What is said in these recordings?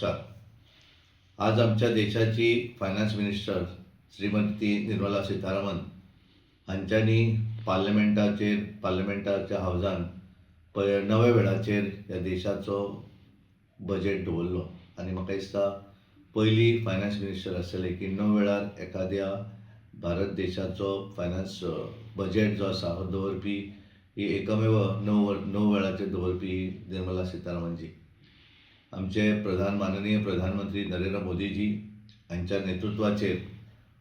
नमस्कार. आज आमच्या देशाची फायनान्स मिनिस्टर श्रीमती निर्मला सीतारामन हांच्यांनी पार्लमेंटाच्या हावजान नव्या वेळाचेर ह्या देशाचो बजेट दवरलो आनी म्हाका दिसता पयली फायनान्स मिनिस्टर आसतले की णव वेळार एखाद्या भारत देशाचो फायनान्स बजेट जो आसा हो दवरपी ही एकमेव णव वेळाचेर दवरपी निर्मला सीतारामनजी. आमचे माननीय प्रधानमंत्री नरेंद्र मोदीजी हांच्या नेतृत्वाचेर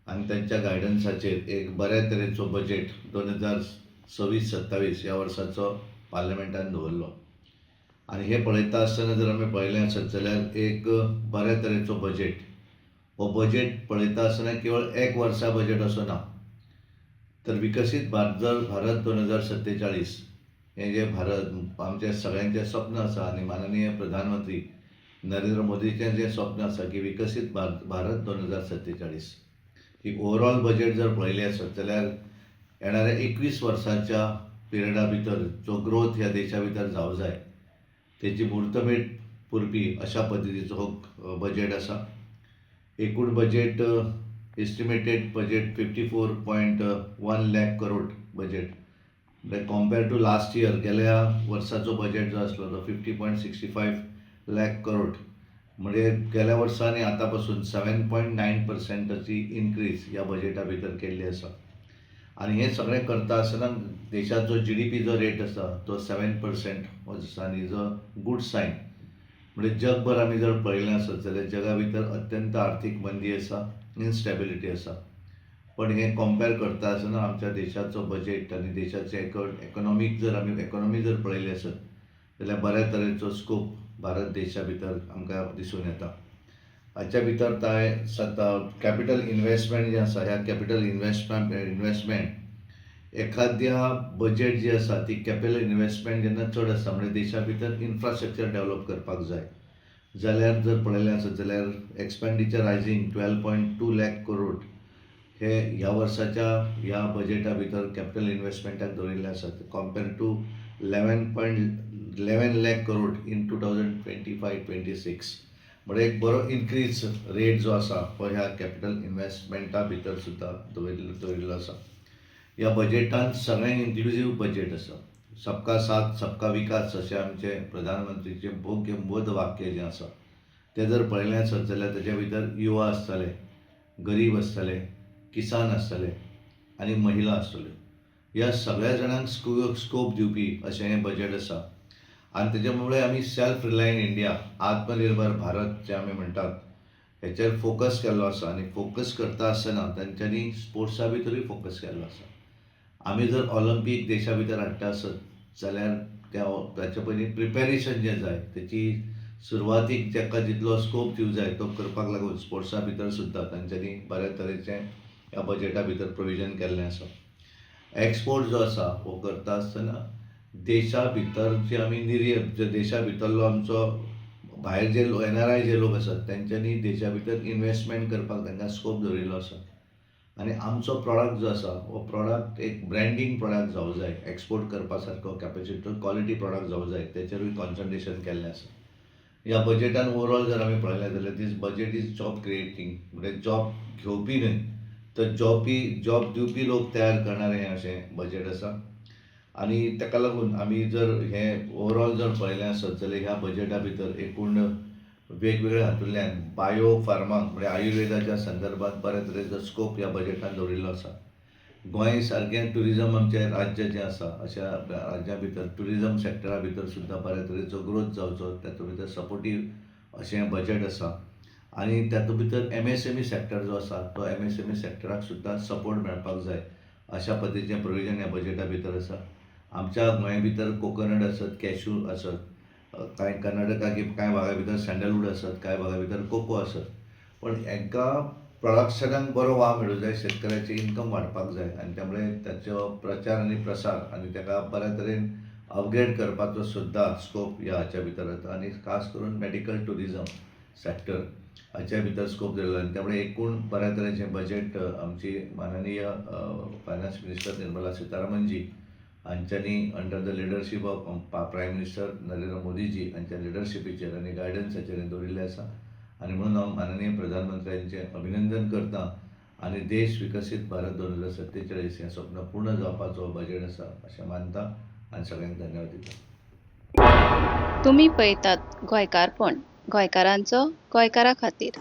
आनी त्यांच्या गायडन्साचेर एक बऱ्या तरेचो बजेट 2026-27 ह्या वर्साचो पार्लमेंटान दवरलो. आनी हे पळयता आसतना जर आमी पळयलें आसत जाल्यार एक बऱ्या तरेचो बजेट. हो बजेट पळयता आसतना केवळ एक वर्सा बजेट असो ना, तर विकसीत भारत 2047 हे जे भारत आमच्या सगळ्यांचें स्वप्न आसा आनी माननीय प्रधानमंत्री नरेंद्र मोदीचें जें स्वप्न आसा की विकसीत भारत 2047 ही ओवरऑल बजेट जर पळयली आसत जाल्यार येणाऱ्या 21 वर्सांच्या पिरियडा भितर जो ग्रोथ ह्या देशा भितर जावं जाय तेची मुहूर्तमेढ पुरपी अशा पद्दतीचो हो बजेट आसा. एकूण budget estimated budget 54.1 lakh crore budget म्हणजे कम्पेअर टू लास्ट इयर गेल्या वर्साचो बजेट जो आसलो तो 50.65 लाख करोड म्हणजे गेल्या वर्सांनी आतापासून 7.9% इन्क्रीज ह्या बजेटा भितर केल्ली आसा. आनी हे सगळें करता आसतना देशाचो GDP जो रेट आसा तो 7% हो आसा आनी जो गूड सायन. म्हणजे जगभर आमी जर पळयलें आसत जाल्यार जगा भितर अत्यंत आर्थीक मंदी आसा, इनस्टेबिलिटी आसा. पण हे कम्पेअर करता आसतना आमच्या देशाचो बजेट आनी देशाचें इकॉनॉमी जर पळयली आसत जाल्यार बऱ्या तरेचो स्कोप भारत देशा भितर आमकां दिसून येता. हाच्या भितर कॅपिटल इन्व्हेस्टमेंट जें आसा ह्या कॅपिटल इन्व्हेस्टमेंट एखाद्या बजेट जी आसा ती कॅपिटल इन्व्हेस्टमेंट जेन्ना चड आसा म्हणजे देशा भितर इन्फ्रास्ट्रक्चर डेव्हलप करपाक जाय जाल्यार जर पळयलें आसत जाल्यार एक्सपेंडिचरायझींग 12.2 लाख करोड हे ह्या वर्साच्या ह्या बजेटा भितर कॅपिटल इन्व्हेस्टमेंटाक दवरिल्ले आसात compare to 11 lakh crore in 2025-26 म्हणजे एक बरो इन्क्रीज रेट जो आसा हो ह्या कॅपिटल इन्व्हेस्टमेंटा भितर सुद्दां दवरिल्लो आसा. ह्या बजेटान सगळ्यांक इन्क्लुजीव बजेट आसा. सबका साथ सबका विकास अशें आमचे प्रधानमंत्रीचें बोध वाक्य जें आसा तें जर पळयलें आसत जाल्यार तेच्या भितर युवा आसतले, गरीब आसतले, किसान आसतले आनी महिला आसतल्यो. ह्या सगळ्या जाणांक स्कोप दिवपी अशें हें बजेट आसा. आनी तेच्या मुळे आमी सेल्फ रिलायंट इंडिया आत्मनिर्भर भारत जे आमी म्हणटात हेचेर फोकस केल्लो आसा. आनी फोकस करता आसतना तांच्यांनी स्पोर्ट्सा भितरूय फोकस केल्लो आसा. आमी जर ऑलिंपीक देशा भितर हाडटा आसत जाल्यार ताचे पयलीं प्रिपेरेशन जें जाय तेची सुरवातीक ताका जितलो स्कोप दिवं जाय तो करपाक लागून स्पोर्ट्सा भितर सुद्दां तांच्यांनी बऱ्या तरेचें ह्या बजेटा भितर प्रोविजन केल्लें आसा. एक्सपोर्ट जो आसा हो करता आसतना देशा भितर जे आमी देशा भितरलो आमचो भायर जे NRI जे लोक आसात तेंच्यांनी देशा भितर इन्व्हेस्टमेंट करपाक तांकां स्कोप दवरिल्लो आसा. आनी आमचो प्रॉडक्ट जो आसा हो प्रॉडक्ट एक ब्रँडींग प्रॉडक्ट जावं जाय, एक्सपोर्ट करपा सारको कॅपेसिटी क्वॉलिटी प्रॉडक्ट जावं जाय तेचेरूय कॉन्सन्ट्रेशन केल्लें आसा. ह्या बजेटान ओवरऑल जर आमी पळयलें जाल्यार दीस बजेट इज जॉब क्रिएटिंग म्हणजे जॉब घेवपी न्हय तर जॉब दिवपी लोक तयार करणारें अशें बजेट आसा. आनी ताका लागून आमी जर हें ओवरऑल जर पळयलें आसत जाल्यार ह्या बजेटा भितर एकूण वेगवेगळ्या हातूंतल्यान बायो फार्मा म्हणजे आयुर्वेदाच्या संदर्भात बऱ्या तरेचो स्कोप ह्या बजेटान दवरिल्लो आसा. गोंय सारकें ट्युरिजम आमचें राज्य जें आसा अशा राज्या भितर ट्युरिजम सॅक्टरा भितर सुद्दां बऱ्या तरेचो ग्रोथ जावचो तातूंत भितर सपोर्टीव अशें बजेट आसा. आनी तातूंत भितर MSME सॅक्टर जो आसा तो MSME सॅक्टराक सुद्दां सपोर्ट मेळपाक जाय अशा पद्दतीचें प्रोविजन ह्या बजेटा भितर आसा. आमच्या गोंया भितर कोकोनट आसत, कॅश्यू आसत, कांय कर्नाटका कांय भागा भितर सॅंडलवूड आसत, कांय भागा भितर कोको आसत. पण हांकां प्रोडक्शनाक बरो वाव मेळूं जाय, शेतकऱ्याचें इन्कम वाडपाक जाय आनी त्यामुळे ताचो प्रचार आनी प्रसार आनी ताका बऱ्या तरेन अपग्रेड करपाचो सुद्दां स्कोप ह्या हाच्या भितर येता. आनी खास करून मेडिकल टुरिजम सॅक्टर हाच्या भितर स्कोप दिल्लो आनी त्यामुळे एकूण बऱ्या तरेचें बजेट आमची माननीय finance minister Nirmala सीतारामनजी हांच्यांनी under the leadership of prime minister Narendra Modiji हांच्या लिडरशिपीचेर आनी गायडन्साचेर दवरिल्लें आसा. आणि म्हणून हांव माननीय प्रधानमंत्र्यांचें अभिनंदन करता आनी देश विकसीत भारत 2047 हें स्वप्न पूर्ण जावपाचो बजेट आसा अशें मानता आनी सगळ्यांक धन्यवाद दिता. तुम्ही पळयतात गोंयकारपण, गोंयकारांचो गोंयकारा खातीर.